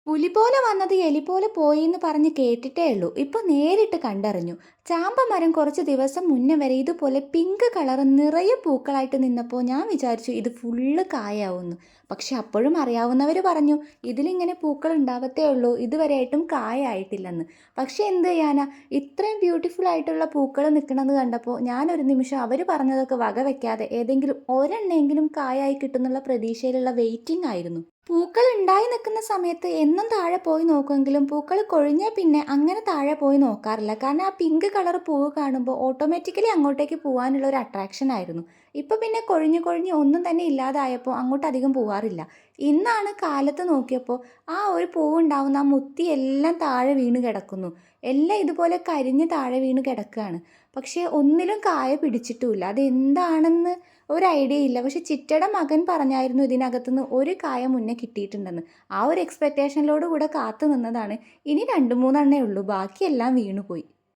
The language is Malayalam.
പുലി പോലെ വന്നത് എലി പോലെ പോയിന്ന് പറഞ്ഞ് കേട്ടിട്ടേ ഉള്ളൂ. ഇപ്പൊ നേരിട്ട് കണ്ടറിഞ്ഞു. ചാമ്പ മരം കുറച്ച് ദിവസം മുന്നേ വരെ ഇതുപോലെ പിങ്ക് കളർ നിറയെ പൂക്കളായിട്ട് നിന്നപ്പോൾ ഞാൻ വിചാരിച്ചു ഇത് ഫുള്ള് കായാവുന്നു. പക്ഷെ അപ്പോഴും അറിയാവുന്നവർ പറഞ്ഞു ഇതിലിങ്ങനെ പൂക്കൾ ഉണ്ടാവത്തേ ഉള്ളൂ, ഇതുവരെയായിട്ടും കായായിട്ടില്ലെന്ന്. പക്ഷെ എന്ത് ചെയ്യാനാ, ഇത്രയും ബ്യൂട്ടിഫുൾ ആയിട്ടുള്ള പൂക്കൾ നിൽക്കണമെന്ന് കണ്ടപ്പോൾ ഞാനൊരു നിമിഷം അവർ പറഞ്ഞതൊക്കെ വക വെക്കാതെ ഏതെങ്കിലും ഒരെണ്ണെങ്കിലും കായായി കിട്ടുന്നുള്ള പ്രതീക്ഷയിലുള്ള വെയിറ്റിംഗ് ആയിരുന്നു. പൂക്കൾ ഉണ്ടായി നിൽക്കുന്ന സമയത്ത് എന്നും താഴെ പോയി നോക്കുമെങ്കിലും പൂക്കൾ കൊഴിഞ്ഞാൽ പിന്നെ അങ്ങനെ താഴെ പോയി നോക്കാറില്ല. കാരണം ആ പിങ്ക് കളർ പൂവ് കാണുമ്പോൾ ഓട്ടോമാറ്റിക്കലി അങ്ങോട്ടേക്ക് പോകാനുള്ള ഒരു അട്രാക്ഷൻ ആയിരുന്നു. ഇപ്പം പിന്നെ കൊഴിഞ്ഞ് കൊഴിഞ്ഞ് ഒന്നും തന്നെ ഇല്ലാതായപ്പോൾ അങ്ങോട്ട് അധികം പോവാറില്ല. ഇന്നാണ് കാലത്ത് നോക്കിയപ്പോൾ ആ ഒരു പൂവ് ഉണ്ടാവുന്ന ആ മുത്തി എല്ലാം താഴെ വീണ് കിടക്കുന്നു. എല്ലാം ഇതുപോലെ കരിഞ്ഞ് താഴെ വീണ് കിടക്കുകയാണ്. പക്ഷേ ഒന്നിലും കായ പിടിച്ചിട്ടുമില്ല. അതെന്താണെന്ന് ഒരു ഐഡിയ ഇല്ല. പക്ഷെ ചിറ്റയുടെ മകൻ പറഞ്ഞായിരുന്നു ഇതിനകത്തുനിന്ന് ഒരു കായ മുന്നേ കിട്ടിയിട്ടുണ്ടെന്ന്. ആ ഒരു എക്സ്പെക്റ്റേഷനിലോട് കൂടെ കാത്തു നിന്നതാണ്. ഇനി രണ്ട് മൂന്നെണ്ണേ ഉള്ളൂ, ബാക്കിയെല്ലാം വീണുപോയി.